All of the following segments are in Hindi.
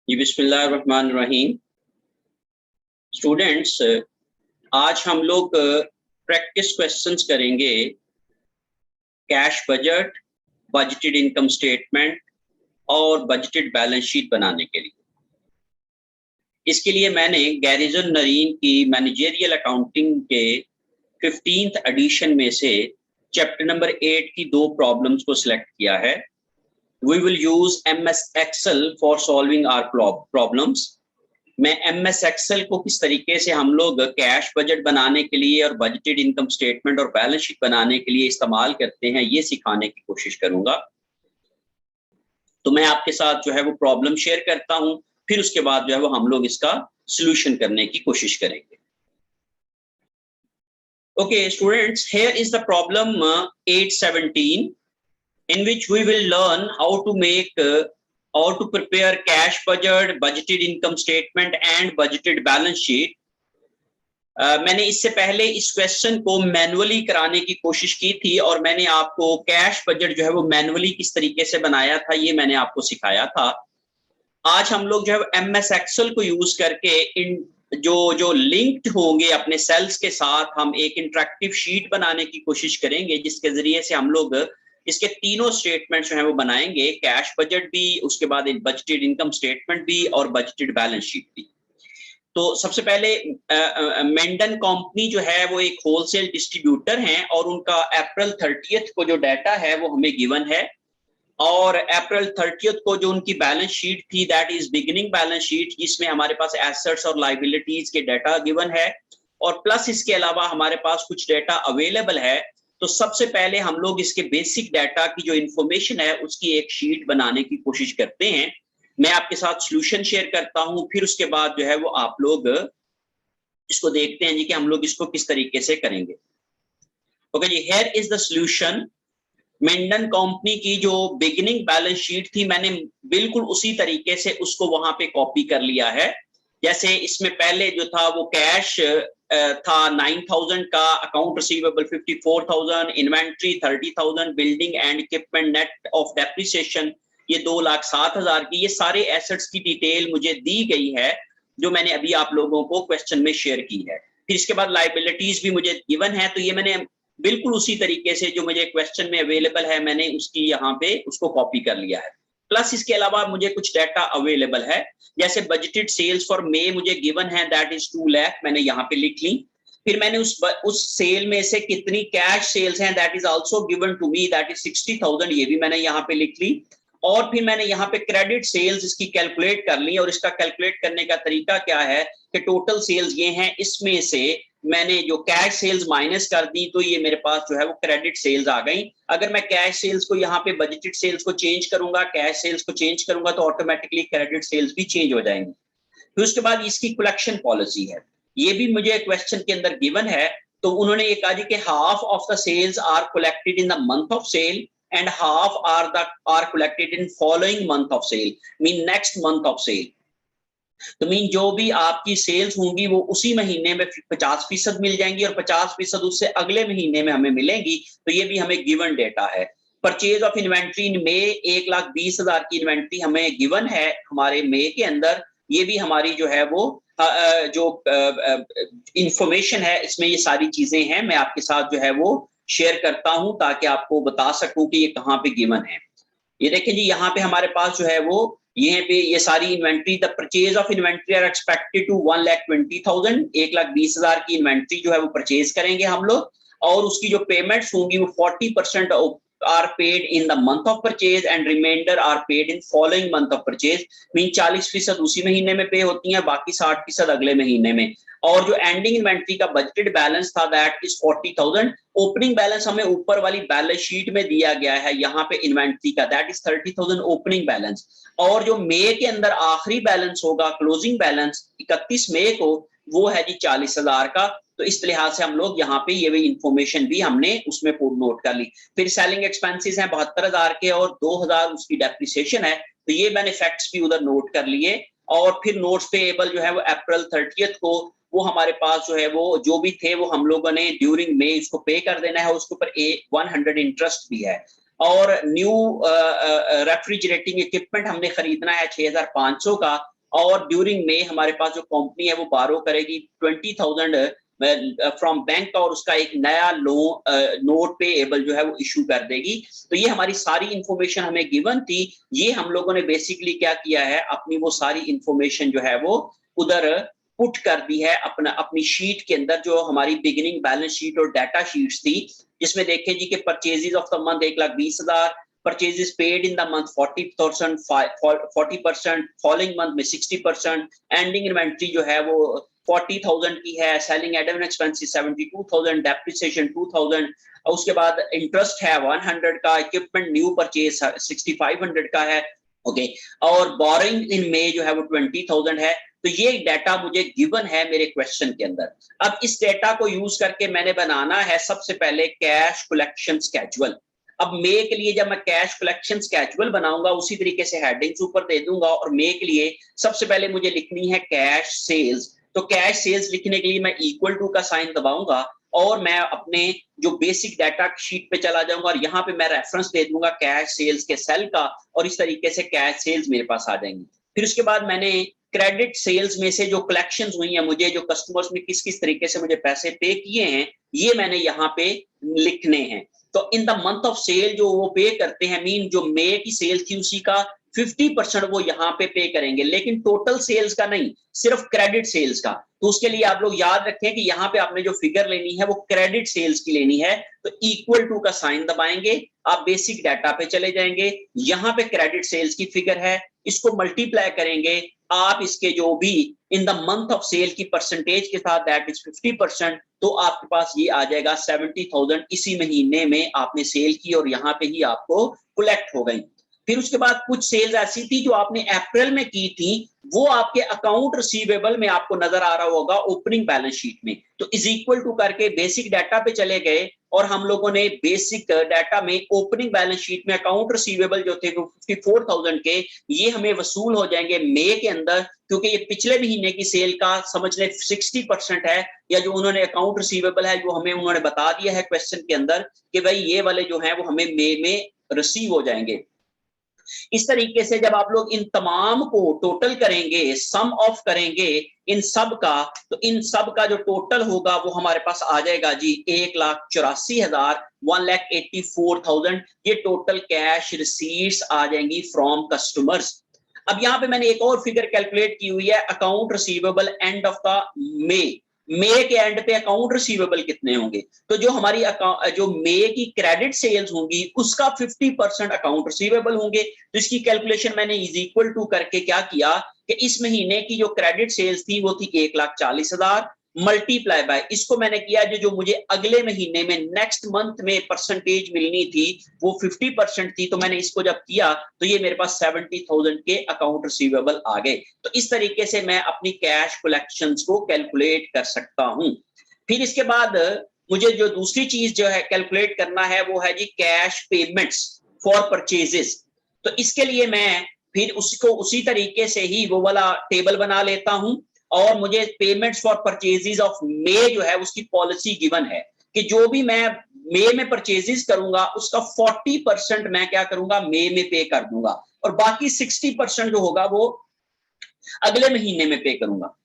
जी बिस्मिल्लाहिर्रहमानिर्रहीम। स्टूडेंट्स, आज हम लोग प्रैक्टिस क्वेश्चंस करेंगे cash budget, budgeted income statement और बजटेड बैलेंस शीट बनाने के लिए। इसके लिए मैंने गैरिजन नरीन की मैनेजरियल अकाउंटिंग के 15th एडिशन में से चैप्टर नंबर 8 की 2 प्रॉब्लम्स को सिलेक्ट किया है। We will use MS Excel for solving our problems। मैं MS Excel को किस तरीके से हम लोग कैश बजट बनाने के लिए और बजटेड इनकम स्टेटमेंट और बैलेंस शीट बनाने के लिए इस्तेमाल करते हैं, ये सिखाने की कोशिश करूंगा। तो मैं आपके साथ जो है वो प्रॉब्लम शेयर करता हूं, फिर उसके बाद जो है वो हम लोग इसका सॉल्यूशन करने की कोशिश करेंगे। Okay students, here is the problem 817 in which we will learn how to make how to prepare cash budget, budgeted income statement and budgeted balance sheet। मैंने इससे पहले इस क्वेश्चन को मैनुअली कराने की कोशिश की थी और मैंने आपको कैश बजट जो है वो मैनुअली किस तरीके से बनाया था ये मैंने आपको सिखाया था। आज हम लोग जो है MS Excel को यूज करके इन जो लिंक्ड होंगे अपने सेल्स के साथ हम एक इंटरेक्टिव शीट बनाने की कोशिश करेंगे, जिसके जरिए से हम लोग इसके तीनों स्टेटमेंट्स जो है वो बनाएंगे, कैश बजट भी, उसके बाद बजटेड इनकम स्टेटमेंट भी और बजटेड बैलेंस शीट भी। तो सबसे पहले मेंडन कंपनी जो है वो एक होलसेल डिस्ट्रीब्यूटर हैं और उनका अप्रैल 30th को जो डाटा है वो हमें गिवन है और अप्रैल 30th को जो उनकी बैलेंस शीट थी that is beginning balance sheet, जिसमें हमारे पास एसेट्स और लायबिलिटीज के डाटा गिवन है और प्लस इसके अलावा हमारे पास कुछ डाटा अवेलेबल है। तो सबसे पहले हम लोग इसके बेसिक डाटा की जो इंफॉर्मेशन है उसकी एक शीट बनाने की कोशिश करते हैं। मैं आपके साथ सॉल्यूशन शेयर करता हूं, फिर उसके बाद जो है वो आप लोग इसको देखते हैं जी कि हम लोग इसको किस तरीके से करेंगे। ओके जी, here is the solution. Mendon company की जो बिगिनिंग बैलेंस शीट थी मैंने बिल्कुल उसी तरीके से उसको वहां पे कॉपी कर लिया है। जैसे इसमें पहले जो था वो कैश था 9,000 का, account receivable 54,000, inventory 30,000, building and equipment net of depreciation ये 2,07,000 की। ये सारे एसेट्स की डिटेल मुझे दी गई है जो मैंने अभी आप लोगों को क्वेश्चन में शेयर की है। फिर इसके बाद लायबिलिटीज भी मुझे गिवन है, तो ये मैंने बिल्कुल उसी तरीके से जो मुझे क्वेश्चन में अवेलेबल है मैंने उसकी यहाँ पे उसको कॉपी कर लिया है। प्लस इसके अलावा मुझे कुछ डाटा अवेलेबल है, जैसे बजटेड सेल्स फॉर मई मुझे गिवन है दैट इज 2 लाख, मैंने यहाँ पे लिख ली। फिर मैंने उस सेल में से कितनी कैश सेल्स हैं that is also given to me that is 60,000, ये भी मैंने यहाँ पे लिख ली। और फिर मैंने यहाँ पे क्रेडिट सेल्स इसकी कैलकुलेट कर ली और इसका कैलकुलेट करने का तरीका क्या है कि टोटल सेल्स ये हैं, इसमें से मैंने जो कैश सेल्स माइनस कर दी तो ये मेरे पास जो है वो क्रेडिट सेल्स आ गई। अगर मैं कैश सेल्स को यहाँ पे बजटेड सेल्स को चेंज करूंगा, कैश सेल्स को चेंज करूंगा तो ऑटोमेटिकली क्रेडिट सेल्स भी चेंज हो जाएंगे। फिर उसके बाद इसकी कलेक्शन पॉलिसी है, ये भी मुझे क्वेश्चन के अंदर गिवन है। तो उन्होंने ये कहा जी कि half of the sales are collected in the month of sale and half are collected in following month of sale, mean next month of sale. तो मीन जो भी आपकी सेल्स होंगी वो उसी महीने में 50% मिल जाएंगी और 50% उससे अगले महीने में हमें मिलेंगी। तो ये भी हमें गिवन डेटा है। परचेज ऑफ इन्वेंट्री इन मई 1,20,000 की इन्वेंट्री हमें गिवन है हमारे मई के अंदर। ये भी हमारी जो है वो जो इंफॉर्मेशन है इसमें ये सारी चीजें हैं, मैं आपके साथ जो है वो शेयर करता हूं ताकि आपको बता सकूं कि ये कहाँ पे गिवन है। ये देखें जी, यहाँ पे हमारे पास जो है वो ये पे ये सारी inventory, the purchase of inventory are expected to 1,20,000, 1,20,000 की इन्वेंट्री जो है वो परचेज करेंगे हम लोग और उसकी जो पेमेंट्स होंगी वो 40% are paid in the month of purchase and reminder are paid in following month of purchase, mean 40% उसी महीने में पे होती हैं, बाकी 60% अगले महीने में। और जो एंडिंग इन्वेंट्री का बजटेड बैलेंस था दैट इज 40,000। ओपनिंग बैलेंस हमें ऊपर वाली बैलेंस शीट में दिया गया है यहाँ पे इन्वेंट्री का, दैट इज 30,000 ओपनिंग बैलेंस। और जो मई के अंदर आखिरी बैलेंस होगा क्लोजिंग बैलेंस 31 मई को, वो है जी 40,000 का। तो इस लिहाज से हम लोग यहाँ पे ये भी इंफॉर्मेशन भी हमने उसमें नोट कर ली। फिर सेलिंग एक्सपेंसेस हैं 72,000 के और 2,000 उसकी डेप्रिसिएशन है, तो ये मैंने फैक्ट्स भी उधर नोट कर लिए। और फिर नोट्स पेएबल जो है वो अप्रैल 30th को वो हमारे पास जो है वो जो भी थे वो हम लोगों ने ड्यूरिंग मई उसको पे कर देना है, उसके ऊपर 100 इंटरेस्ट भी है। और न्यू रेफ्रिजरेटिंग इक्विपमेंट हमने खरीदना है 6,500 का, और ड्यूरिंग में हमारे पास जो कंपनी है वो बारो करेगी 20,000 फ्रॉम बैंक और उसका एक नया नोट पेएबल जो है वो इशू कर देगी। तो ये हमारी सारी इंफॉर्मेशन हमें गिवन थी। ये हम लोगों ने बेसिकली क्या किया है, अपनी वो सारी इंफॉर्मेशन जो है वो उधर पुट कर दी है अपनी शीट के अंदर, जो हमारी बिगिनिंग बैलेंस शीट और डाटा शीट्स थी, जिसमें देखे जी कि purchases of the month 1,20,000, purchases paid in the month 40%, 40%, following month में 60%, एंडिंग इन्वेंट्री जो है वो 40,000 की है, सेलिंग एडमिन एक्सपेंसेस 72,000, डेप्रिसिएशन 2,000, और उसके बाद इंटरेस्ट है 100 का, इक्विपमेंट न्यू परचेज 6,500 का है, ओके, और बोरिंग इन में जो है वो 20,000 है। तो ये डाटा मुझे गिवन है मेरे क्वेश्चन के अंदर। अब इस डाटा को यूज करके मैंने बनाना है सबसे पहले कैश कलेक्शन स्केड्यूल। अब मे के लिए जब मैं कैश कलेक्शन स्केड्यूल बनाऊंगा उसी तरीके से हेडिंग्स ऊपर दे दूंगा, और मे के लिए सबसे पहले मुझे लिखनी है कैश सेल्स। तो कैश सेल्स लिखने के लिए मैं इक्वल टू का साइन दबाऊंगा और मैं अपने जो बेसिक डाटा शीट पे चला जाऊंगा और यहाँ पे मैं रेफरेंस दे दूंगा कैश सेल्स के सेल का, और इस तरीके से कैश सेल्स मेरे पास आ जाएंगी। फिर उसके बाद मैंने क्रेडिट सेल्स में से जो कलेक्शंस हुई हैं, मुझे जो कस्टमर्स ने किस किस तरीके से मुझे पैसे पे किए हैं, ये मैंने यहाँ पे लिखने हैं। तो in the month of sale जो वो पे करते हैं, मीन जो मे की सेल थी उसी का 50% वो यहाँ पे करेंगे, लेकिन टोटल सेल्स का नहीं, सिर्फ क्रेडिट सेल्स का। तो उसके लिए आप लोग याद रखें कि यहाँ पे आपने जो फिगर लेनी है वो क्रेडिट सेल्स की लेनी है। तो इक्वल टू का साइन दबाएंगे, आप बेसिक डाटा पे चले जाएंगे, यहाँ पे क्रेडिट सेल्स की फिगर है, इसको मल्टीप्लाई करेंगे आप इसके जो भी in the month of sale की परसेंटेज के साथ, दैट इज 50%, तो आपके पास ये आ जाएगा 70,000 इसी महीने में आपने सेल की और यहाँ पे ही आपको कलेक्ट हो गई। फिर उसके बाद कुछ सेल्स ऐसी थी जो आपने अप्रैल में की थी, वो आपके अकाउंट रिसीवेबल में आपको नजर आ रहा होगा ओपनिंग बैलेंस शीट में। तो इज इक्वल टू करके बेसिक डाटा पे चले गए और हम लोगों ने बेसिक डाटा में ओपनिंग बैलेंस शीट में अकाउंट रिसीवेबल जो थे 54,000 के, ये हमें वसूल हो जाएंगे मई के अंदर, क्योंकि ये पिछले महीने की सेल का समझ लें 60% है, या जो उन्होंने अकाउंट रिसीवेबल है जो हमें उन्होंने बता दिया है क्वेश्चन के अंदर कि भाई ये वाले जो है वो हमें मई में रिसीव हो जाएंगे। इस तरीके से जब आप लोग इन तमाम को टोटल करेंगे, सम ऑफ करेंगे इन सब का, तो इन सब का जो टोटल होगा वो हमारे पास आ जाएगा जी 1,84,000, 1,84,000। ये टोटल कैश रिसीट्स आ जाएंगी फ्रॉम कस्टमर्स। अब यहाँ पे मैंने एक और फिगर कैलकुलेट की हुई है, account receivable end of the May के एंड पे अकाउंट रिसीवेबल कितने होंगे। तो जो हमारी जो मे की क्रेडिट सेल्स होंगी उसका 50% अकाउंट रिसीवेबल होंगे। तो इसकी कैलकुलेशन मैंने इज इक्वल टू करके क्या किया कि इस महीने की जो क्रेडिट सेल्स थी वो थी 1,40,000 मल्टीप्लाई बाय, इसको मैंने किया जो मुझे अगले महीने में नेक्स्ट मंथ में परसेंटेज मिलनी थी वो 50% थी, तो मैंने इसको जब किया तो ये मेरे पास 70,000 के अकाउंट रिसीवेबल आ गए। तो इस तरीके से मैं अपनी कैश कलेक्शंस को कैलकुलेट कर सकता हूं। फिर इसके बाद मुझे जो दूसरी चीज जो है कैलकुलेट करना है वो है जी कैश पेमेंट्स फॉर परचेजेस। तो इसके लिए मैं फिर उसको उसी तरीके से ही वो वाला टेबल बना लेता हूं, और मुझे payments for purchases of May जो है उसकी पॉलिसी गिवन है कि जो भी मैं मे में परचेजेस करूंगा उसका 40% मैं क्या करूंगा मे में पे कर दूंगा, और बाकी 60% जो होगा वो अगले महीने में पे करूंगा।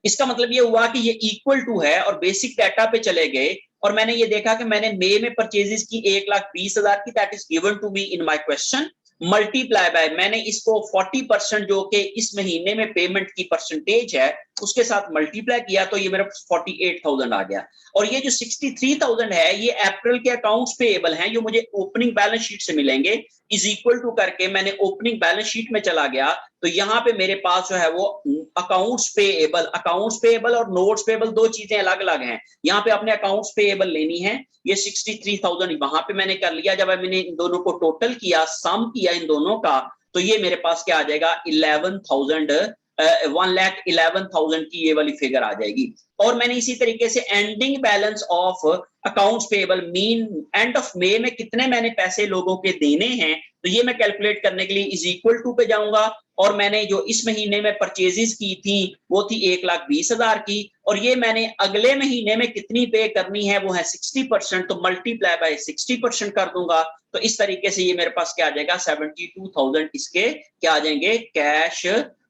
इसका मतलब ये हुआ कि ये इक्वल टू है, और बेसिक डाटा पे चले गए और मैंने ये देखा कि मैंने मई में परचेजेस की 1,20,000 की, that is given to me in my question, multiply by मैंने इसको 40% जो कि इस महीने में पेमेंट की परसेंटेज है उसके साथ मल्टीप्लाई किया, तो ये मेरा 48,000 आ गया। और ये जो 63,000 है ये अप्रैल के अकाउंट्स पेएबल हैं जो मुझे ओपनिंग बैलेंस शीट से मिलेंगे। इज इक्वल टू करके मैंने ओपनिंग बैलेंस शीट में चला गया, तो यहाँ पे मेरे पास जो है वो अकाउंट्स पेएबल और नोट्स पेएबल दो चीजें अलग अलग हैं। यहाँ पे अपने अकाउंट्स पेएबल लेनी है, ये 63,000 वहां पे मैंने कर लिया। जब मैंने इन दोनों को टोटल किया, सम किया इन दोनों का, तो ये मेरे पास क्या आ जाएगा 1,11,000 की ये वाली फिगर आ जाएगी। और मैंने इसी तरीके से ending balance of accounts payable mean and of मे में कितने मैंने पैसे लोगों के देने हैं, तो ये मैं कैलकुलेट करने के लिए इज इक्वल टू पे जाऊंगा, और मैंने जो इस महीने में परचेजेस की थी वो थी 1,20,000 की, और ये मैंने अगले महीने में कितनी पे करनी है वो है 60%, तो मल्टीप्लाई बाय 60% कर दूंगा। तो इस तरीके से ये मेरे पास क्या आ जाएगा 72,000 इसके क्या आ जाएंगे कैश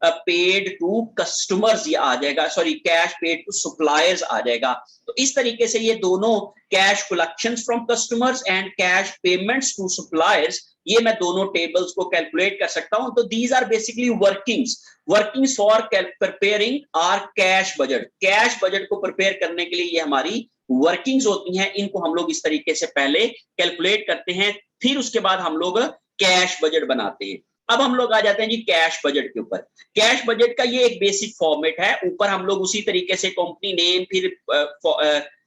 पेड टू कस्टमर्स, ये आ जाएगा, sorry cash paid to suppliers आ जाएगा। तो इस तरीके से ये दोनों cash collections from customers and cash payments to suppliers, ये मैं दोनों टेबल्स को कैलकुलेट कर सकता हूं। तो these are basically workings for preparing our cash budget. Cash budget को प्रिपेयर करने के लिए ये हमारी वर्किंग्स होती हैं, इनको हम लोग इस तरीके से पहले कैलकुलेट करते हैं, फिर उसके बाद हम लोग कैश बजट बनाते हैं। अब हम लोग आ जाते हैं जी कैश बजट के ऊपर। कैश बजट का ये एक बेसिक फॉर्मेट है, ऊपर हम लोग उसी तरीके से कंपनी नेम, फिर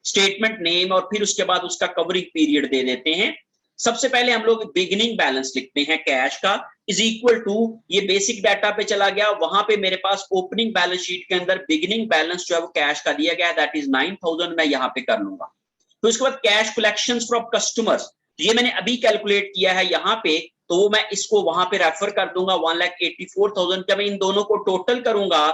स्टेटमेंट नेम, और फिर उसके बाद उसका कवरिंग पीरियड दे देते हैं। सबसे पहले हम लोग बिगिनिंग बैलेंस लिखते हैं कैश का, इज इक्वल टू, ये बेसिक डाटा पे चला गया, वहां पे मेरे पास ओपनिंग बैलेंस शीट के अंदर बिगिनिंग बैलेंस जो है वो कैश का दिया गया है, दैट इज 9,000, मैं यहाँ पे कर लूंगा। तो इसके बाद कैश कलेक्शंस फ्रॉम कस्टमर्स, ये मैंने अभी कैलकुलेट किया है यहाँ पे, तो वो मैं इसको वहां पे रेफर कर दूंगा 1,84,000। जब मैं इन दोनों को टोटल करूंगा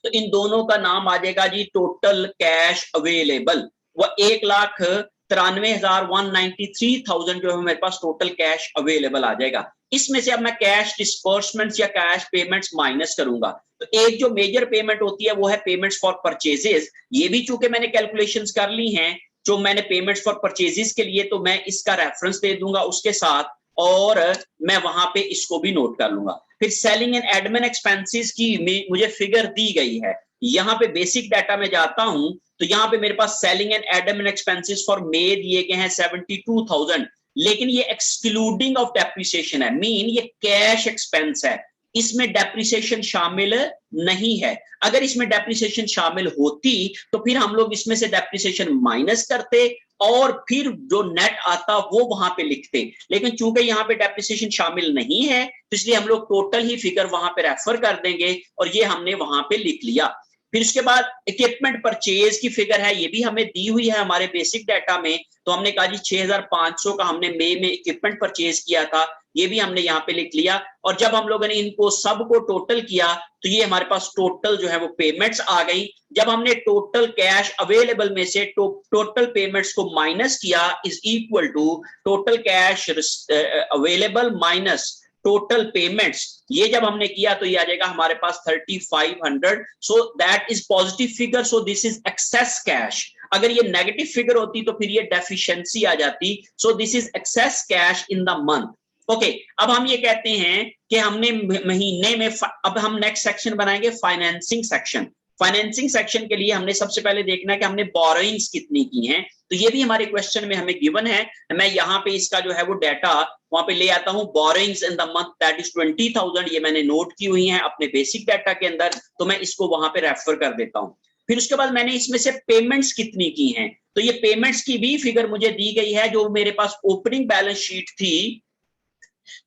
तो इन दोनों का नाम आ जाएगा जी टोटल कैश अवेलेबल, वो 1,93,193,000 जो है मेरे पास टोटल कैश अवेलेबल आ जाएगा। इसमें से अब मैं कैश डिस्पर्समेंट्स या कैश पेमेंट्स माइनस करूंगा, तो एक जो मेजर पेमेंट होती है वो है पेमेंट्स फॉर परचेजेस। ये भी चूंकि मैंने कैलकुलेशंस कर ली हैं जो मैंने पेमेंट्स फॉर परचेजेस के लिए, तो मैं इसका रेफरेंस दे दूंगा उसके साथ, और मैं वहां पे इसको भी नोट कर लूंगा। फिर सेलिंग एंड एडमिन एक्सपेंसेस की मुझे फिगर दी गई है, यहाँ पे बेसिक डाटा में जाता हूं तो यहाँ पे मेरे पास selling and admin expenses for May दिए गए हैं 72,000, लेकिन ये एक्सक्लूडिंग ऑफ डेप्रिसिएशन है, मीन ये कैश एक्सपेंस है, इसमें डेप्रिसिएशन शामिल नहीं है। अगर इसमें डेप्रिसिएशन शामिल होती तो फिर हम लोग इसमें से डेप्रिसिएशन माइनस करते और फिर जो नेट आता वो वहां पे लिखते, लेकिन चूंकि यहाँ पे डेप्रिसिएशन शामिल नहीं है तो इसलिए हम लोग टोटल ही फिगर वहां पे रेफर कर देंगे, और ये हमने वहां पे लिख लिया। फिर उसके बाद इक्विपमेंट परचेज की फिगर है, ये भी हमें दी हुई है हमारे बेसिक डाटा में, तो हमने कहा जी 6,500 का हमने मई में इक्विपमेंट परचेज किया था, ये भी हमने यहाँ पे लिख लिया। और जब हम लोगों ने इनको सबको टोटल किया तो ये हमारे पास टोटल जो है वो पेमेंट्स आ गई। जब हमने टोटल कैश अवेलेबल में से टोटल पेमेंट्स को माइनस किया, is equal to total cash available minus total payments, ये जब हमने किया तो ये आ जाएगा हमारे पास 3,500। So that is positive figure, so this is excess cash. अगर ये नेगेटिव फिगर होती तो फिर ये डेफिशिएंसी आ जाती, सो this is excess cash in the month. Okay, अब हम ये कहते हैं कि हमने महीने में, अब हम नेक्स्ट सेक्शन बनाएंगे फाइनेंसिंग सेक्शन। फाइनेंसिंग सेक्शन के लिए हमने सबसे पहले देखना है कि हमने बोरोइंग्स कितनी की हैं, तो ये भी हमारे क्वेश्चन में हमें गिवन है। मैं यहाँ पे इसका जो है वो डाटा वहां पे ले आता हूँ, borrowings in the month that is 20,000, ये मैंने नोट की हुई है अपने बेसिक डाटा के अंदर, तो मैं इसको वहां पे रेफर कर देता हूँ। फिर उसके बाद मैंने इसमें से पेमेंट्स कितनी की हैं, तो ये पेमेंट्स की भी फिगर मुझे दी गई है जो मेरे पास ओपनिंग बैलेंस शीट थी।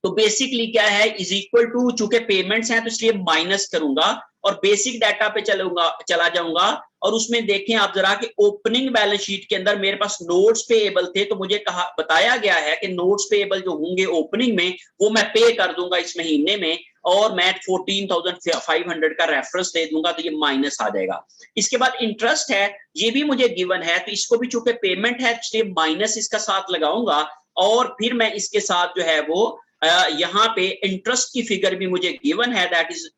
तो बेसिकली क्या है, इज इक्वल टू, चूंकि पेमेंट्स हैं तो इसलिए माइनस करूंगा और बेसिक डाटा पे चला जाऊंगा, और उसमें देखें आप जरा कि ओपनिंग बैलेंस शीट के अंदर मेरे पास नोट्स पेएबल थे, तो मुझे बताया गया है कि नोट्स पेएबल जो होंगे ओपनिंग में वो मैं पे कर दूंगा इस महीने में, और मैं 14,500 का रेफरेंस दे दूंगा, तो ये माइनस आ जाएगा। इसके बाद इंटरेस्ट है, ये भी मुझे गिवन है, तो इसको भी चूंकि पेमेंट है इसलिए माइनस इसका साथ लगाऊंगा, और फिर मैं इसके साथ जो है वो यहाँ पे इंटरेस्ट की फिगर भी मुझे गिवन है, that is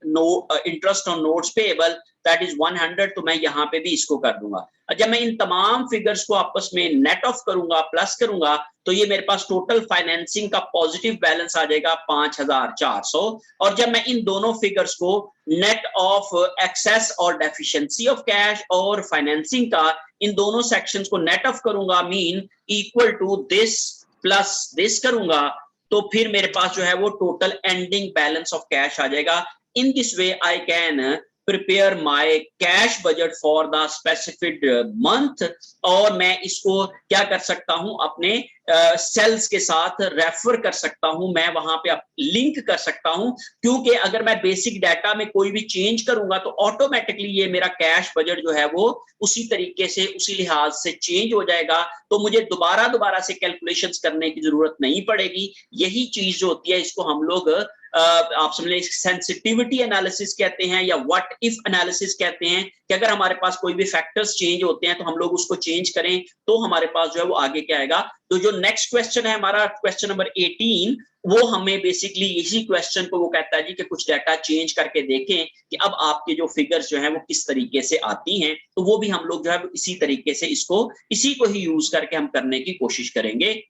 interest on notes payable that is 100, तो मैं यहाँ पे भी इसको कर दूंगा। जब मैं इन तमाम फिगर्स को आपस में नेट ऑफ करूंगा, प्लस करूंगा, तो ये मेरे पास टोटल फाइनेंसिंग का पॉजिटिव बैलेंस आ जाएगा 5,400। और जब मैं इन दोनों फिगर्स को नेट ऑफ एक्सेस और डेफिशिएंसी ऑफ कैश और फाइनेंसिंग का, इन दोनों सेक्शंस को नेट ऑफ करूंगा, mean equal to this plus this करूंगा, तो फिर मेरे पास जो है वो total ending balance of cash आ जाएगा। In this way I can prepare my cash budget for the specific month, और मैं इसको क्या कर सकता हूं, अपने सेल्स के साथ रेफर कर सकता हूं, मैं वहां पे लिंक कर सकता हूं, क्योंकि अगर मैं बेसिक डाटा में कोई भी चेंज करूंगा तो ऑटोमेटिकली ये मेरा कैश बजट जो है वो उसी तरीके से, उसी लिहाज से चेंज हो जाएगा, तो मुझे दोबारा से कैलकुलेशंस करने की जरूरत नहीं पड़ेगी। यही चीज जो होती है इसको हम लोग आप समझ लें सेंसिटिविटी एनालिसिस कहते हैं, या व्हाट इफ एनालिसिस कहते हैं, कि अगर हमारे पास कोई भी फैक्टर्स चेंज होते हैं तो हम लोग उसको चेंज करें तो हमारे पास जो है वो आगे क्या आएगा। तो जो नेक्स्ट क्वेश्चन है हमारा, क्वेश्चन नंबर 18, वो हमें बेसिकली इसी क्वेश्चन को वो कहता है जी कि कुछ डाटा चेंज करके देखें कि अब आपके जो फिगर्स जो है वो किस तरीके से आती हैं, तो वो भी हम लोग जो है इसी तरीके से इसी को ही यूज करके हम करने की कोशिश करेंगे।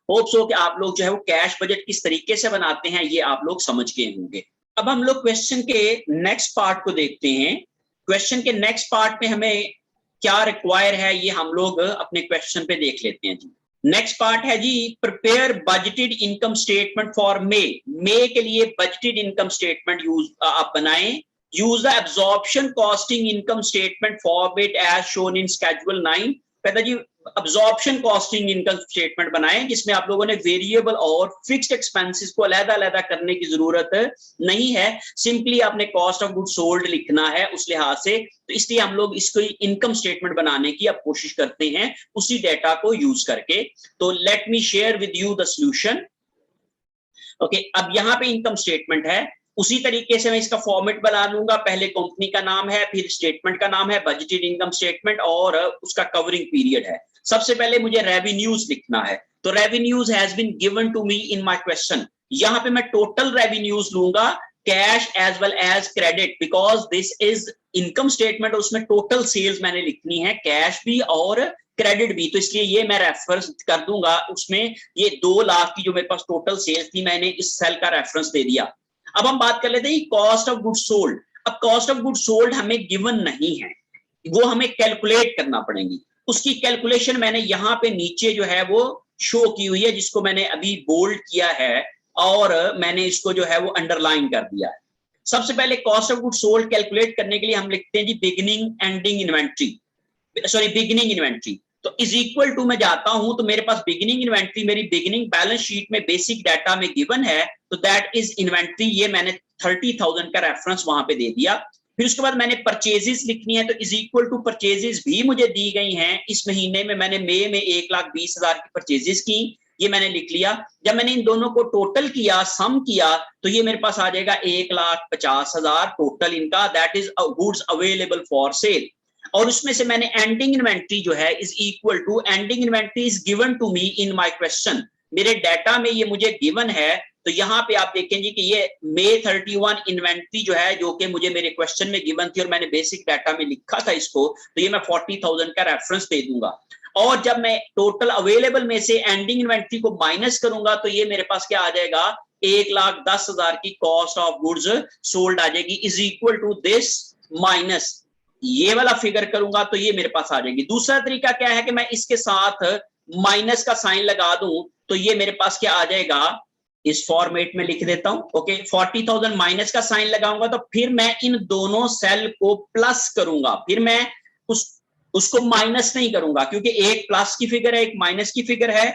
होप सो कि आप लोग जो है वो कैश बजट किस तरीके से बनाते हैं ये आप लोग समझ गए होंगे। अब हम लोग क्वेश्चन के नेक्स्ट पार्ट को देखते हैं। क्वेश्चन के नेक्स्ट पार्ट में हमें क्या रिक्वायर है ये हम लोग अपने क्वेश्चन पे देख लेते हैं जी। नेक्स्ट पार्ट है जी, prepare budgeted income statement for May के लिए बजटेड इनकम स्टेटमेंट आप बनाएं। Use the absorption costing income statement format as shown in schedule 9। कहता जी अब्जॉर्प्शन कॉस्टिंग इनकम स्टेटमेंट बनाएं जिसमें आप लोगों ने वेरिएबल और फिक्स्ड एक्सपेंसेस को अलग-अलग करने की जरूरत नहीं है, सिंपली आपने कॉस्ट ऑफ गुड सोल्ड लिखना है उस लिहाज से। तो इसलिए हम लोग इसको इनकम स्टेटमेंट बनाने की अब कोशिश करते हैं उसी डेटा को यूज करके। तो let me share with you the solution. Okay, अब यहाँ पे इनकम स्टेटमेंट है, उसी तरीके से मैं इसका फॉर्मेट बना लूंगा। पहले कंपनी का नाम है, फिर स्टेटमेंट का नाम है बजटेड इनकम स्टेटमेंट, और उसका कवरिंग पीरियड है। सबसे पहले मुझे रेवेन्यूज लिखना है, तो revenues has been given to me in my question. यहां पे मैं टोटल रेवेन्यूज लूंगा, cash as well as credit, because this is income statement, उसमें टोटल सेल्स मैंने लिखनी है, कैश भी और क्रेडिट भी, तो इसलिए ये मैं रेफरेंस कर दूंगा। उसमें ये 2 लाख की जो मेरे पास टोटल सेल्स थी मैंने इस सेल का रेफरेंस दे दिया। अब हम बात कर लेते हैं कॉस्ट ऑफ गुड सोल्ड। अब कॉस्ट ऑफ गुड सोल्ड हमें गिवन नहीं है, वो हमें कैलकुलेट करना पड़ेगी। उसकी कैलकुलेशन मैंने यहाँ पे नीचे जो है वो शो की हुई है, जिसको मैंने अभी बोल्ड किया है और मैंने इसको जो है वो अंडरलाइन कर दिया है। सबसे पहले cost of good sold calculate करने के लिए हम लिखते हैं जी beginning ending inventory, sorry beginning inventory. तो इज इक्वल टू में जाता हूं तो मेरे पास बिगिनिंग इन्वेंट्री मेरी बिगिनिंग बैलेंस शीट में बेसिक डाटा में गिवन है, तो दैट इज इन्वेंट्री, ये मैंने 30,000 का रेफरेंस वहां पे दे दिया। फिर उसके बाद मैंने परचेजेस लिखनी है, तो इज इक्वल टू परचेजेस भी मुझे दी गई हैं। इस महीने में मैंने मई में 1,20,000 की परचेजेस की, ये मैंने लिख लिया। जब मैंने इन दोनों को टोटल किया, सम किया, तो ये मेरे पास आ जाएगा 1,50,000 टोटल इनका, that is goods available for sale. और उसमें से मैंने एंडिंग इन्वेंट्री जो है is equal to, ending inventory is given to me in my question, मेरे डाटा में ये मुझे गिवन है। तो यहाँ पे आप देखेंगे कि ये मई 31 इन्वेंट्री जो है, जो कि मुझे मेरे क्वेश्चन में गिवन थी और मैंने बेसिक डाटा में लिखा था इसको, तो ये मैं 40,000 का रेफरेंस दे दूंगा। और जब मैं टोटल अवेलेबल में से एंडिंग इन्वेंट्री को माइनस करूंगा तो ये मेरे पास क्या आ जाएगा, 1,10,000 की कॉस्ट ऑफ गुड्स सोल्ड आ जाएगी, is equal to this minus ये वाला फिगर करूंगा तो ये मेरे पास आ जाएगी। दूसरा तरीका क्या है कि मैं इसके साथ माइनस का साइन लगा दूं तो ये मेरे पास क्या आ जाएगा, इस फॉर्मेट में लिख देता हूं। ओके, 40,000 माइनस का साइन लगाऊंगा तो फिर मैं इन दोनों सेल को प्लस करूंगा, फिर मैं उसको माइनस नहीं करूंगा, क्योंकि एक प्लस की फिगर है एक माइनस की फिगर है।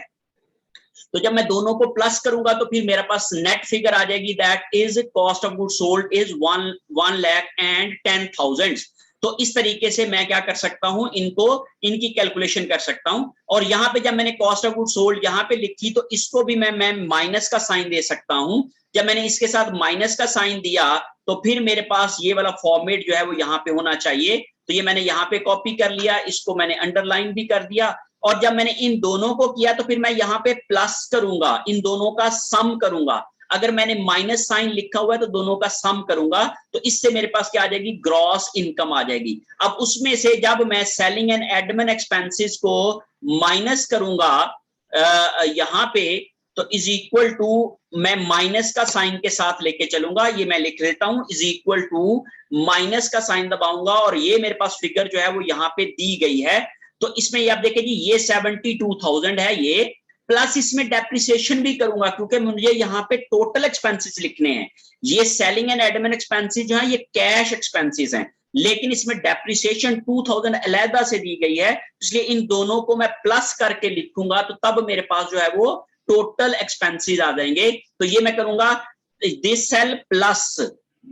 तो जब मैं दोनों को प्लस करूंगा तो फिर मेरे पास नेट फिगर आ जाएगी, that is cost of good sold is 1,10,000। तो इस तरीके से मैं क्या कर सकता हूं, इनकी कैलकुलेशन कर सकता हूं। और यहां पे जब मैंने कॉस्ट ऑफ गुड सोल्ड यहां पे लिखी तो इसको भी मैं माइनस का साइन दे सकता हूं। जब मैंने इसके साथ माइनस का साइन दिया तो फिर मेरे पास ये वाला फॉर्मेट जो है वो यहाँ पे होना चाहिए। तो ये मैंने यहाँ पे कॉपी कर लिया, इसको मैंने अंडरलाइन भी कर दिया। और जब मैंने इन दोनों को किया तो फिर मैं यहाँ पे प्लस करूंगा, इन दोनों का सम करूंगा। अगर मैंने माइनस साइन लिखा हुआ है तो दोनों का सम करूंगा, तो इससे मेरे पास क्या आ जाएगी, ग्रॉस इनकम आ जाएगी। अब उसमें से जब मैं सेलिंग एंड एडमिन एक्सपेंसेस को माइनस करूंगा यहाँ पे, तो इज इक्वल टू, मैं माइनस का साइन के साथ लेके चलूंगा, ये मैं लिख लेता हूं, इज इक्वल टू माइनस का साइन दबाऊंगा और ये मेरे पास फिगर जो है वो यहाँ पे दी गई है। तो इसमें ये आप देखें जी, ये 72,000 है ये, प्लस इसमें डेप्रिसिएशन भी करूंगा क्योंकि मुझे यहाँ पे टोटल एक्सपेंसेस लिखने हैं। ये सेलिंग एंड एडमिन एक्सपेंसेस जो है ये कैश एक्सपेंसेस हैं, लेकिन इसमें डेप्रिसिएशन 2000 अलहदा से दी गई है, इसलिए इन दोनों को मैं प्लस करके लिखूंगा तो तब मेरे पास जो है वो टोटल एक्सपेंसेस आ जाएंगे। तो ये मैं करूंगा this sale plus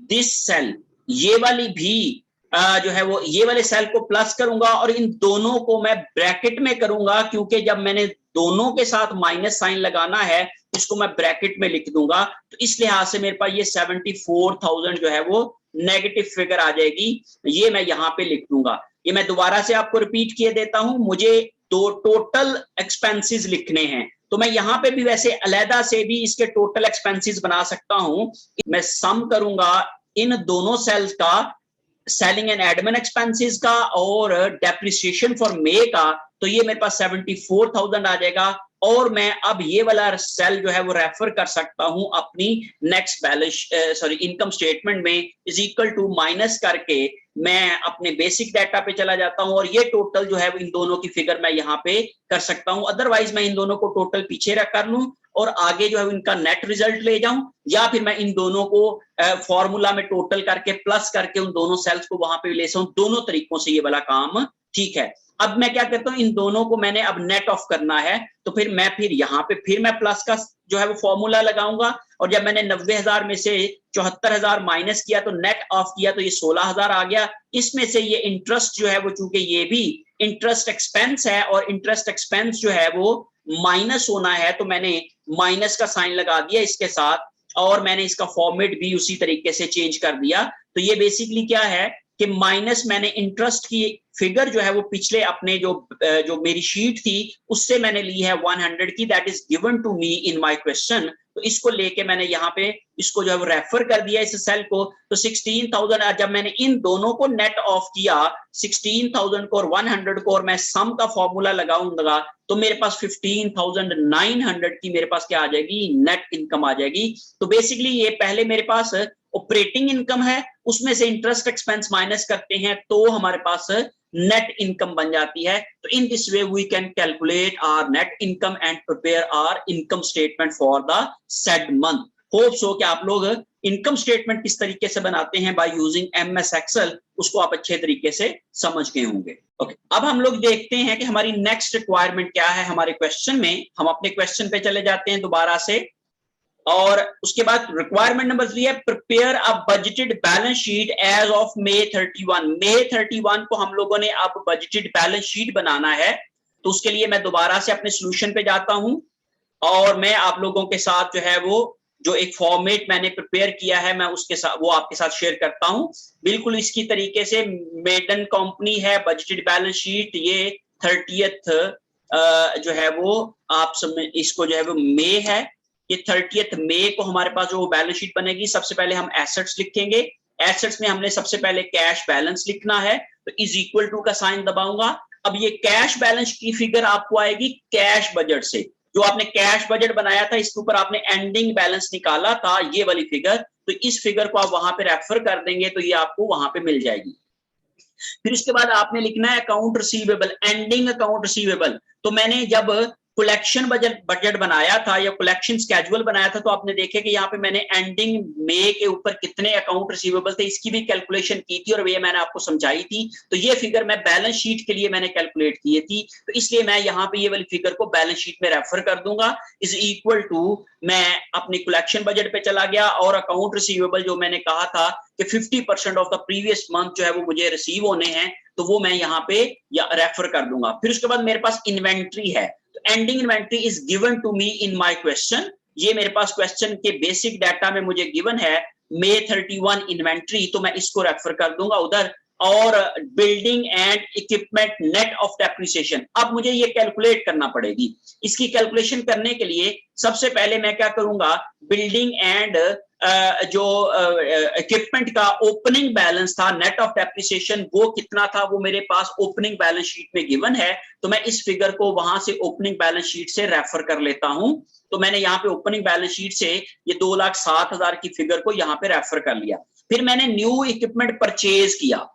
this sale, ये वाली भी जो है वो ये वाले सेल को प्लस करूंगा और इन दोनों को मैं ब्रैकेट में करूंगा क्योंकि जब मैंने दोनों के साथ माइनस साइन लगाना है इसको मैं ब्रैकेट में लिख दूंगा। तो इस लिहाज से मेरे पास ये 74,000 जो है वो नेगेटिव फिगर आ जाएगी, ये मैं यहाँ पे लिख दूंगा। ये मैं दोबारा से आपको रिपीट किए देता हूं, मुझे दो टोटल एक्सपेंसेस लिखने हैं तो मैं यहाँ पे भी वैसे अलहदा से भी इसके टोटल एक्सपेंसेस बना सकता हूं। मैं सम करूंगा इन दोनों सेल्स का, सेलिंग एंड एडमिन एक्सपेंसेस का और डेप्रिसिएशन फॉर मे का, तो ये मेरे पास 74,000 आ जाएगा। और मैं अब ये वाला सेल जो है वो रेफर कर सकता हूं अपनी नेक्स्ट बैलेंस इनकम स्टेटमेंट में, इज इक्वल टू माइनस करके मैं अपने बेसिक डाटा पे चला जाता हूं और ये टोटल जो है इन दोनों की फिगर मैं यहाँ पे कर सकता हूं। अदरवाइज मैं इन दोनों को टोटल पीछे रख कर लूं और आगे जो है इनका नेट रिजल्ट ले जाऊं, या फिर मैं इन दोनों को फॉर्मूला में टोटल करके प्लस करके उन दोनों सेल्स को वहां पे ले जाऊं। दोनों तरीकों से ये वाला काम ठीक है। अब मैं क्या करता हूं, इन दोनों को मैंने अब नेट ऑफ करना है तो फिर मैं यहाँ पे फिर मैं प्लस का जो है वो फॉर्मूला लगाऊंगा और जब मैंने 90,000 में से 74,000 माइनस किया तो नेट ऑफ किया तो ये 16,000 आ गया। इसमें से ये इंटरेस्ट जो है वो चूंकि ये भी इंटरेस्ट एक्सपेंस है और इंटरेस्ट एक्सपेंस जो है वो माइनस होना है तो मैंने माइनस का साइन लगा दिया इसके साथ और मैंने इसका फॉर्मेट भी उसी तरीके से चेंज कर दिया। तो ये बेसिकली क्या है कि माइनस मैंने इंटरेस्ट की फिगर जो है वो पिछले अपने जो मेरी शीट थी उससे मैंने ली है 100 की, that is given to me in my question. तो इसको लेके मैंने यहाँ पे इसको जो है वो रेफर कर दिया इस सेल को। तो 16,000 जब मैंने इन दोनों को नेट ऑफ किया 16,000 को और 100 को और मैं सम का फॉर्मूला लगाऊंगा तो मेरे पास 15,900 की मेरे पास क्या आ जाएगी, नेट इनकम आ जाएगी। तो बेसिकली ये पहले मेरे पास ऑपरेटिंग इनकम है, उसमें से इंटरेस्ट एक्सपेंस माइनस करते हैं तो हमारे पास नेट इनकम बन जाती है। तो in this way we can calculate our net income and prepare our income statement for the said month. Hope so कि आप लोग इनकम स्टेटमेंट किस तरीके से बनाते हैं बाय यूजिंग एमएस एक्सेल उसको आप अच्छे तरीके से समझ गए होंगे। ओके, अब हम लोग देखते हैं कि हमारी नेक्स्ट रिक्वायरमेंट क्या है हमारे क्वेश्चन में। हम अपने क्वेश्चन पे चले जाते हैं दोबारा से और उसके बाद रिक्वायरमेंट नंबर 3 है prepare a budgeted balance sheet as of May 31। May 31 को हम लोगों ने अब बजटेड बैलेंस शीट बनाना है। तो उसके लिए मैं दोबारा से अपने सॉल्यूशन पे जाता हूं और मैं आप लोगों के साथ जो है वो जो एक फॉर्मेट मैंने प्रिपेयर किया है मैं उसके साथ वो आपके साथ शेयर करता हूं। बिल्कुल इसकी तरीके से मेडन कंपनी है, बजटेड बैलेंस शीट ये 30th जो है वो आप सब इसको जो है वो मे है, ये 30th मई को हमारे पास जो बैलेंस शीट बनेगी। सबसे पहले हम एसेट्स लिखेंगे, एसेट्स में हमने सबसे पहले कैश बैलेंस लिखना है तो इज इक्वल टू का साइन दबाऊंगा। अब ये कैश बैलेंस की फिगर आपको आएगी कैश बजट से, जो आपने कैश बजट बनाया था इसके ऊपर आपने एंडिंग बैलेंस निकाला था ये वाली फिगर, तो इस फिगर को आप वहां पे रेफर कर देंगे तो ये आपको वहां पे मिल जाएगी। फिर उसके बाद आपने लिखना है account receivable, ending account receivable. तो मैंने जब कलेक्शन बजट बनाया था या कलेक्शन स्केड्यूल बनाया था तो आपने देखे कि यहाँ पे मैंने एंडिंग मई के ऊपर कितने अकाउंट रिसीवेबल थे इसकी भी कैलकुलेशन की थी और ये मैंने आपको समझाई थी। तो ये फिगर मैं बैलेंस शीट के लिए मैंने कैलकुलेट की थी, तो इसलिए मैं यहाँ पे ये वाली फिगर को बैलेंस शीट में रेफर कर दूंगा। इज इक्वल टू मैं अपनी कलेक्शन बजट पे चला गया और अकाउंट रिसीवेबल जो मैंने कहा था कि 50% ऑफ द प्रीवियस मंथ जो है वो मुझे रिसीव होने हैं तो वो मैं यहाँ पे रेफर कर दूंगा। फिर उसके बाद मेरे पास इन्वेंट्री है, ending inventory is given to me in my question. ये मेरे पास क्वेश्चन के बेसिक डाटा में मुझे गिवन है May 31 इन्वेंट्री, तो मैं इसको रेफर कर दूंगा उधर। और building and equipment net of depreciation, अब मुझे ये कैलकुलेट करना पड़ेगी। इसकी कैलकुलेशन करने के लिए सबसे पहले मैं क्या करूंगा, बिल्डिंग एंड जो इक्विपमेंट का ओपनिंग बैलेंस था नेट ऑफ डेप्रिसिएशन वो कितना था वो मेरे पास ओपनिंग बैलेंस शीट में गिवन है, तो मैं इस फिगर को वहां से ओपनिंग बैलेंस शीट से रेफर कर लेता हूं। तो मैंने यहाँ पे ओपनिंग बैलेंस शीट से ये 2,07,000 की फिगर को यहाँ पे रेफर कर लिया। फिर मैंने न्यू इक्विपमेंट परचेज किया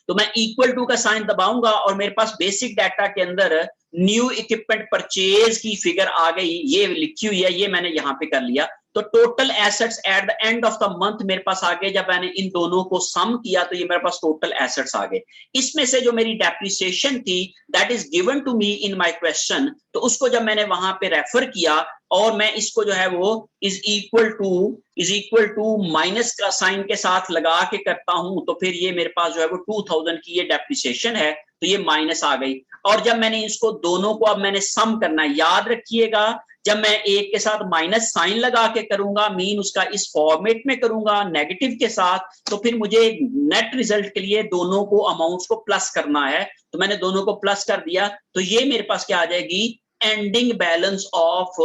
तो मैं इक्वल टू का साइन दबाऊंगा और मेरे पास बेसिक डाटा के अंदर न्यू इक्विपमेंट परचेज की फिगर आ गई, ये लिखी हुई है, ये मैंने यहाँ पे कर लिया। तो total assets eight the end of the month मेरे पास आ गए, जब मैंने इन दोनों को सम किया तो ये मेरे पास टोटल एसेट्स आ गए। इसमें से जो मेरी डेप्रिसिएशन थी that is given to me in my question, तो उसको जब मैंने वहां पे रेफर किया और मैं इसको जो है वो इज इक्वल टू माइनस का साइन के साथ लगा के करता हूं, तो फिर ये मेरे पास जो है वो 2000 की ये डेप्रिसिएशन है, तो ये माइनस आ गई। और जब मैंने इसको दोनों को अब मैंने सम करना है, याद रखिएगा जब मैं एक के साथ माइनस साइन लगा के करूंगा, मीन उसका इस फॉर्मेट में करूंगा नेगेटिव के साथ, तो फिर मुझे नेट रिजल्ट के लिए दोनों को अमाउंट्स को प्लस करना है, तो मैंने दोनों को प्लस कर दिया, तो ये मेरे पास क्या आ जाएगी, एंडिंग बैलेंस ऑफ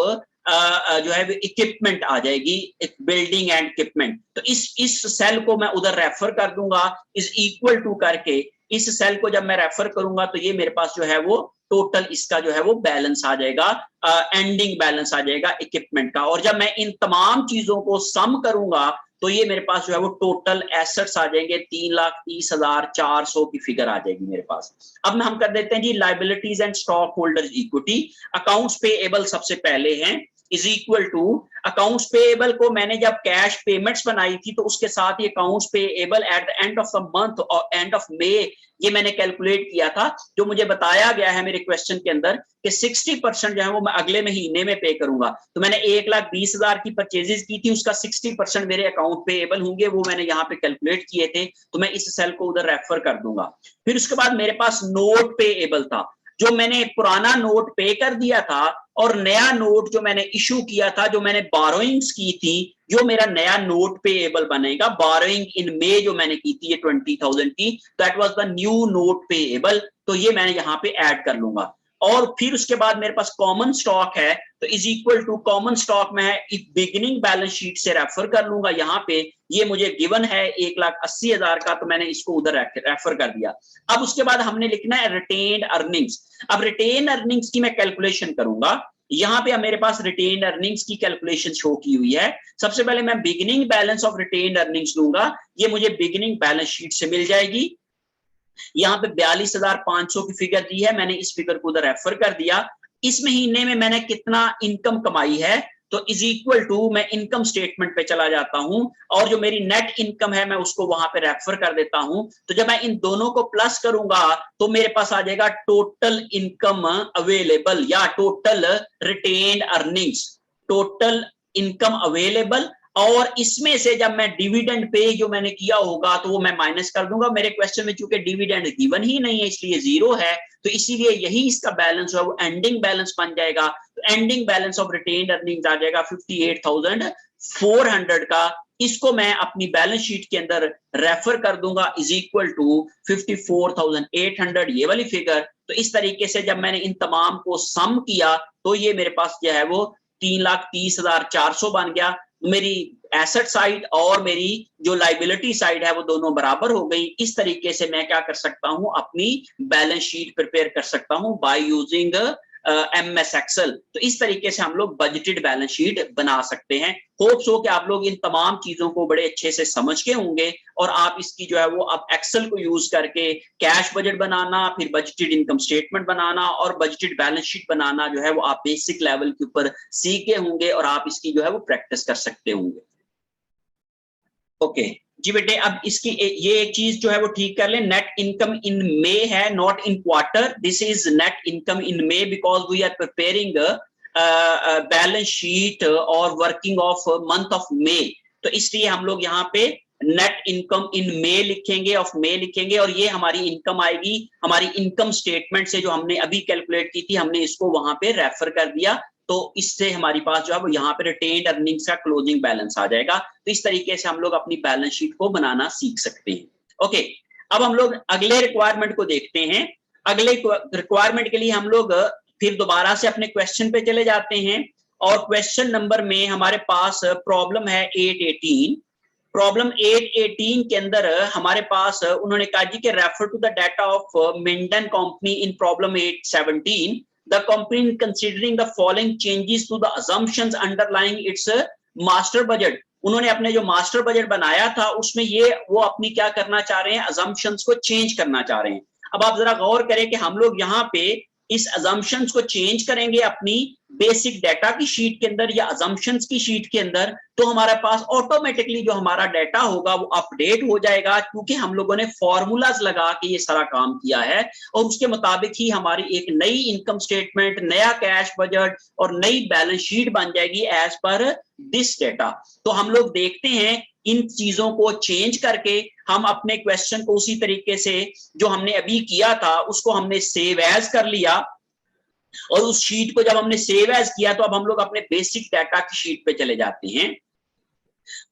जो है इक्विपमेंट आ जाएगी, बिल्डिंग एंड इक्विपमेंट। तो इस सेल को मैं उधर रेफर कर दूंगा, इज इक्वल टू करके इस सेल को जब मैं रेफर करूंगा तो ये मेरे पास जो है वो टोटल इसका जो है वो बैलेंस आ जाएगा, एंडिंग बैलेंस आ जाएगा इक्विपमेंट का। और जब मैं इन तमाम चीजों को सम करूंगा तो ये मेरे पास जो है वो टोटल एसेट्स आ जाएंगे, 3,30,400 की फिगर आ जाएगी मेरे पास। अब हम कर देते हैं जी liabilities and stock holders equity. Accounts payable सबसे पहले हैं, is equal to accounts payable को मैंने जब कैश पेमेंट्स बनाई थी तो उसके साथ ही accounts payable at the end of the month और एंड ऑफ मे ये मैंने कैलकुलेट किया था, जो मुझे बताया गया है मेरे क्वेश्चन के अंदर कि 60% जो है वो मैं अगले महीने में पे करूंगा। तो मैंने 1,20,000 की परचेजेस की थी, उसका 60% मेरे अकाउंट पेएबल होंगे, वो मैंने यहाँ पे कैलकुलेट किए थे, तो मैं इस सेल को उधर रेफर कर दूंगा। फिर उसके बाद मेरे पास नोट पेएबल था, जो मैंने पुराना नोट पे कर दिया था और नया नोट जो मैंने इशू किया था, जो मैंने बोरोइंग्स की थी, जो मेरा नया नोट पेएबल बनेगा, बोरोइंग इन मे जो मैंने की थी ये 20,000 की, that was the new note payable, तो ये मैंने यहाँ पे ऐड कर लूंगा। और फिर उसके बाद मेरे पास कॉमन स्टॉक है, तो is equal to common stock में है बिगिनिंग बैलेंस शीट से रेफर कर लूंगा, यहाँ पे ये मुझे गिवन है 1,80,000 का, तो मैंने इसको उधर रेफर कर दिया। अब उसके बाद हमने लिखना है रिटेन्ड अर्निंग्स। अब रिटेन अर्निंग्स की मैं कैलकुलेशन करूंगा, यहाँ पे मेरे पास रिटेन्ड अर्निंग्स की कैलकुलेशन शो की हुई है। सबसे पहले मैं beginning balance of retained earnings लूंगा, ये मुझे बिगिनिंग बैलेंस शीट से मिल जाएगी। यहाँ पे 42,500 की फिगर दी है, मैंने इस फिगर को उधर रेफर कर दिया। इस महीने में मैंने कितना इनकम कमाई है, तो इज इक्वल टू मैं इनकम स्टेटमेंट पे चला जाता हूं और जो मेरी नेट इनकम है मैं उसको वहां पे रेफर कर देता हूं। तो जब मैं इन दोनों को प्लस करूंगा तो मेरे पास आ जाएगा टोटल इनकम अवेलेबल या total retained earnings, total income available. और इसमें से जब मैं डिविडेंड पे जो मैंने किया होगा तो वो मैं माइनस कर दूंगा। मेरे क्वेश्चन में चूंकि डिविडेंड गिवन ही नहीं है इसलिए जीरो है, तो इसीलिए यही इसका बैलेंस है वो एंडिंग बैलेंस बन जाएगा। तो ending balance of retained earnings आ जाएगा 58,400 का। इसको मैं अपनी बैलेंस शीट के अंदर रेफर कर दूंगा, इज इक्वल टू 54,800 ये वाली फिगर। तो इस तरीके से जब मैंने इन तमाम को सम किया तो ये मेरे पास जो है वो 3,30,400 बन गया। मेरी एसेट साइड और मेरी जो लाइबिलिटी साइड है वो दोनों बराबर हो गई। इस तरीके से मैं क्या कर सकता हूं, अपनी बैलेंस शीट प्रिपेयर कर सकता हूं बाय यूजिंग MS एक्सेल। तो इस तरीके से हम लोग बजटेड बैलेंस शीट बना सकते हैं। होप्स हो कि आप लोग इन तमाम चीजों को बड़े अच्छे से समझ के होंगे और आप इसकी जो है वो अब एक्सेल को यूज करके कैश बजट बनाना, फिर बजटेड इनकम स्टेटमेंट बनाना और बजटेड बैलेंस शीट बनाना जो है वो आप बेसिक लेवल के ऊपर सीखे होंगे और आप इसकी जो है वो प्रैक्टिस कर सकते होंगे। ओके जी बेटे, अब इसकी ये एक चीज जो है वो ठीक कर लें, नेट इनकम इन मे है, not in quarter. This is net income in May because we are preparing balance sheet और working of month of May. तो इसलिए हम लोग यहाँ पे नेट इनकम इन मे लिखेंगे, ऑफ मे लिखेंगे और ये हमारी इनकम आएगी हमारी इनकम स्टेटमेंट से जो हमने अभी कैलकुलेट की थी, हमने इसको वहां पे रेफर कर दिया। तो इससे हमारी पास जो है वो यहाँ पे रिटेन्ड अर्निंग्स का क्लोजिंग बैलेंस आ जाएगा। तो इस तरीके से हम लोग अपनी बैलेंस शीट को बनाना सीख सकते हैं। ओके, अब हम लोग अगले रिक्वायरमेंट को देखते हैं। अगले रिक्वायरमेंट के लिए हम लोग फिर दोबारा से अपने क्वेश्चन पे चले जाते हैं और क्वेश्चन नंबर में हमारे पास प्रॉब्लम है 818। प्रॉब्लम 818 के अंदर हमारे पास उन्होंने कहा जी कि refer to the data of Minden company in problem 817। The company considering the following changes to the assumptions underlying its master budget। उन्होंने अपने जो मास्टर बजट बनाया था उसमें ये वो अपनी क्या करना चाह रहे हैं, assumptions को चेंज करना चाह रहे हैं। अब आप जरा गौर करें कि हम लोग यहाँ पे इस assumptions को चेंज करेंगे अपनी बेसिक डाटा की शीट के अंदर या assumptions की शीट के अंदर, तो हमारे पास ऑटोमेटिकली जो हमारा डाटा होगा वो अपडेट हो जाएगा, क्योंकि हम लोगों ने फॉर्मूलाज लगा के ये सारा काम किया है और उसके मुताबिक ही हमारी एक नई इनकम स्टेटमेंट, नया कैश बजट और नई बैलेंस शीट बन जाएगी एज पर दिस डाटा। तो हम लोग देखते हैं इन चीजों को चेंज करके हम अपने क्वेश्चन को उसी तरीके से जो हमने अभी किया था उसको हमने सेव एज कर लिया, और उस शीट को जब हमने सेव एज किया तो अब हम लोग अपने बेसिक डाटा की शीट पे चले जाते हैं।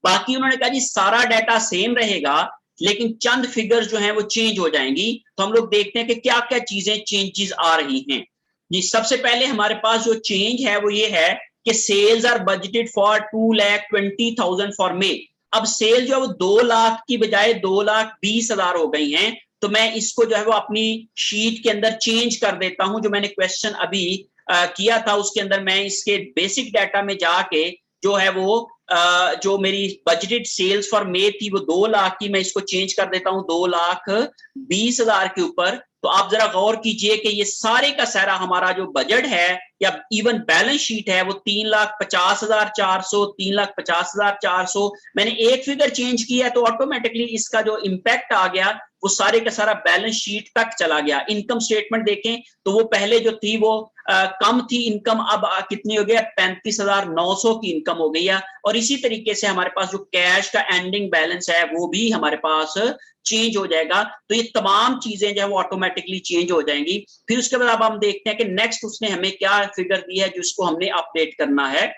बाकी उन्होंने कहा जी सारा डाटा सेम रहेगा लेकिन चंद फिगर्स जो हैं वो चेंज हो जाएंगी। तो हम लोग देखते हैं कि क्या क्या चीजें चेंजेस आ रही हैं जी। सबसे पहले हमारे पास जो चेंज है वो ये है कि sales are budgeted for 2,20,000 for May. अब सेल जो है वो 2 लाख की बजाय 2,20,000 हो गई हैं। तो मैं इसको जो है वो अपनी शीट के अंदर चेंज कर देता हूं। जो मैंने क्वेश्चन अभी किया था उसके अंदर मैं इसके बेसिक डाटा में जाके जो है वो जो मेरी बजटेड सेल्स फॉर मे थी वो 2 लाख की, मैं इसको चेंज कर देता हूं 2,20,000 के ऊपर। तो आप जरा गौर कीजिए कि ये सारे का सारा हमारा जो बजट है या इवन बैलेंस शीट है वो 3,50,400, 3,50,400। मैंने एक फिगर चेंज किया तो ऑटोमेटिकली इसका जो इंपैक्ट आ गया वो सारे का सारा बैलेंस शीट तक चला गया। इनकम स्टेटमेंट देखें तो वो पहले जो थी वो कम थी इनकम, अब कितनी हो गया 35,900 की इनकम हो गई है। और इसी तरीके से हमारे पास जो कैश का एंडिंग बैलेंस है वो भी हमारे पास चेंज हो जाएगा। तो ये तमाम चीजें जो है वो ऑटोमेटिकली चेंज हो जाएंगी। फिर उसके बाद अब हम देखते हैं कि नेक्स्ट उसने हमें क्या फिगर दी है जिसको हमने अपडेट करना है।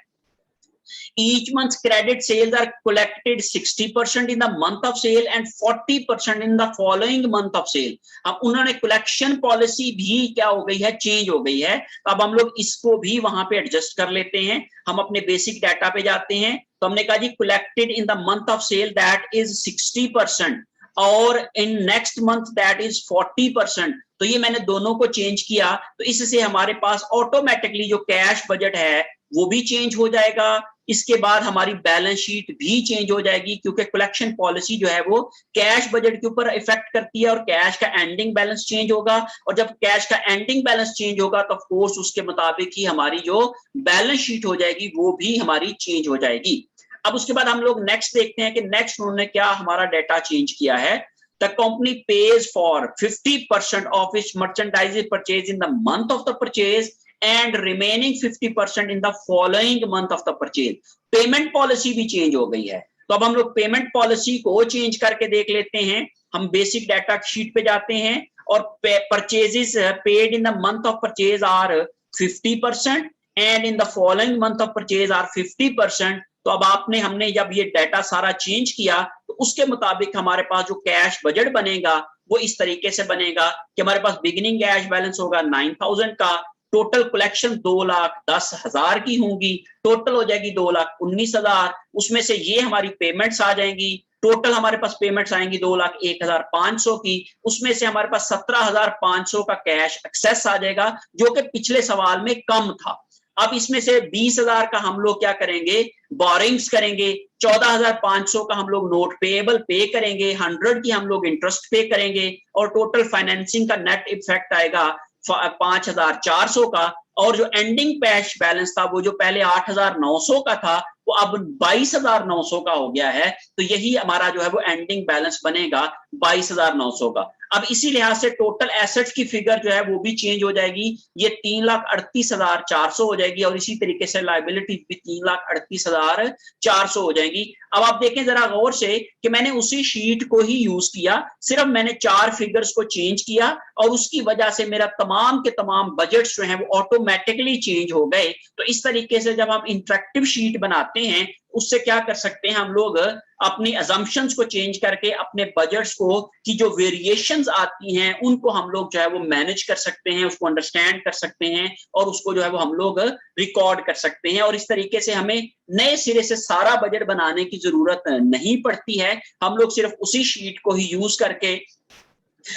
Each month's credit sales are collected 60% in the month of sale and 40% in the following month of sale। अब उन्होंने कलेक्शन पॉलिसी भी क्या हो गई है, चेंज हो गई है। अब हम लोग इसको भी वहां पे एडजस्ट कर लेते हैं। हम अपने बेसिक डाटा पे जाते हैं तो हमने कहा जी collected in the month of sale that is 60% और in next month that is 40%। तो ये मैंने दोनों को चेंज किया तो इससे हमारे पास ऑटोमेटिकली जो कैश बजट है वो भी चेंज हो जाएगा। इसके बाद हमारी बैलेंस शीट भी चेंज हो जाएगी क्योंकि कलेक्शन पॉलिसी जो है वो कैश बजट के ऊपर इफेक्ट करती है और कैश का एंडिंग बैलेंस चेंज होगा। और जब कैश का एंडिंग बैलेंस चेंज होगा तो ऑफ कोर्स उसके मुताबिक ही हमारी जो बैलेंस शीट हो जाएगी वो भी हमारी चेंज हो जाएगी। अब उसके बाद हम लोग नेक्स्ट देखते हैं कि नेक्स्ट उन्होंने क्या हमारा डाटा चेंज किया है। The company pays for 50% of its merchandise purchase in the month of the purchase and remaining 50% in the following month of the purchase। Payment policy भी चेंज हो गई है। तो अब हम लोग पेमेंट पॉलिसी को चेंज करके देख लेते हैं। हम बेसिक डाटा शीट पे जाते हैं और purchases paid in the month of purchase are 50% and in the following month of purchase are 50%। तो अब हमने जब ये डाटा सारा चेंज किया तो उसके मुताबिक हमारे पास जो कैश बजट बनेगा वो इस तरीके से बनेगा कि हमारे पास बिगिनिंग कैश बैलेंस होगा 9,000 का, टोटल कलेक्शन 2,10,000 की होंगी, टोटल हो जाएगी 2,19,000। उसमें से ये हमारी पेमेंट्स आ जाएंगी, टोटल हमारे पास पेमेंट्स आएंगी 2,01,500 की। उसमें से हमारे पास 17,500 का कैश एक्सेस आ जाएगा जो कि पिछले सवाल में कम था। अब इसमें से 20,000 का हम लोग क्या करेंगे, बोरिंग्स करेंगे। 14,500 का हम लोग नोट पेएबल पे करेंगे, 100 की हम लोग इंटरेस्ट पे करेंगे और टोटल फाइनेंसिंग का नेट इफेक्ट आएगा 5,400 का। और जो एंडिंग कैश बैलेंस था वो जो पहले 8,900 का था वो अब 22,900 का हो गया है। तो यही हमारा जो है वो एंडिंग बैलेंस बनेगा 22,900 का। अब इसी लिहाज से टोटल एसेट्स की फिगर जो है वो भी चेंज हो जाएगी, ये 3,38,400 हो जाएगी और इसी तरीके से लायबिलिटी भी 3,38,400 हो जाएगी। अब आप देखें जरा गौर से कि मैंने उसी शीट को ही यूज किया, सिर्फ मैंने 4 फिगर्स को चेंज किया और उसकी वजह से मेरा तमाम के तमाम बजट्स जो हैं वो ऑटोमेटिकली चेंज हो गए। तो इस तरीके से जब हम इंटरेक्टिव शीट बनाते हैं उससे क्या कर सकते हैं, हम लोग अपनी अजम्पशंस को चेंज करके अपने बजट्स को की जो वेरिएशंस आती हैं उनको हम लोग जो है वो मैनेज कर सकते हैं, उसको अंडरस्टैंड कर सकते हैं और उसको जो है वो हम लोग रिकॉर्ड कर सकते हैं। और इस तरीके से हमें नए सिरे से सारा बजट बनाने की जरूरत नहीं पड़ती है। हम लोग सिर्फ उसी शीट को ही यूज करके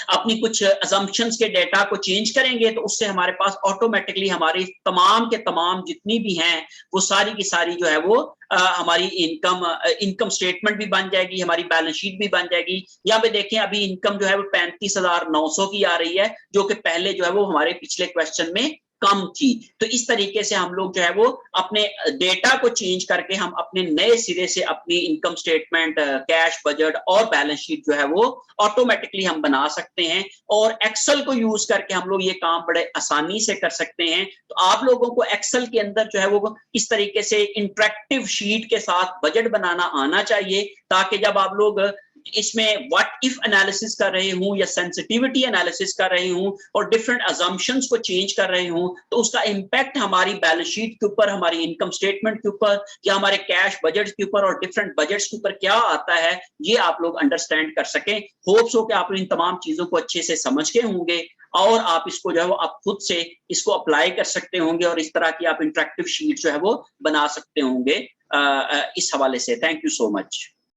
अपनी कुछ assumptions के डेटा को चेंज करेंगे तो उससे हमारे पास ऑटोमेटिकली हमारी तमाम के तमाम जितनी भी हैं वो सारी की सारी जो है वो हमारी इनकम स्टेटमेंट भी बन जाएगी, हमारी बैलेंस शीट भी बन जाएगी। यहाँ पे देखें अभी इनकम जो है वो 35,900 की आ रही है, जो कि पहले जो है वो हमारे पिछले क्वेश्चन में कम थी। तो इस तरीके से हम लोग जो है वो अपने डेटा को चेंज करके हम अपने नए सिरे से अपनी इनकम स्टेटमेंट, कैश बजट और बैलेंस शीट जो है वो ऑटोमेटिकली हम बना सकते हैं, और एक्सेल को यूज करके हम लोग ये काम बड़े आसानी से कर सकते हैं। तो आप लोगों को एक्सेल के अंदर जो है वो इस तरीके से इंटरेक्टिव शीट के साथ बजट बनाना आना चाहिए, ताकि जब आप लोग इसमें व्हाट इफ एनालिसिस कर रहे हूं या सेंसिटिविटी एनालिसिस कर रहे हूं और डिफरेंट अजम्पशंस को चेंज कर रहे हूं, तो उसका इंपैक्ट हमारी बैलेंस शीट के ऊपर, हमारी इनकम स्टेटमेंट के ऊपर या हमारे कैश बजट के ऊपर और डिफरेंट बजट्स के ऊपर क्या आता है, ये आप लोग अंडरस्टैंड कर सकें। होप्स हो कि आप इन तमाम चीजों को अच्छे से समझ के होंगे और आप इसको जो है वो आप खुद से इसको अप्लाई कर सकते होंगे और इस तरह की आप इंटरेक्टिव शीट जो है वो बना सकते होंगे। इस हवाले से थैंक यू सो मच।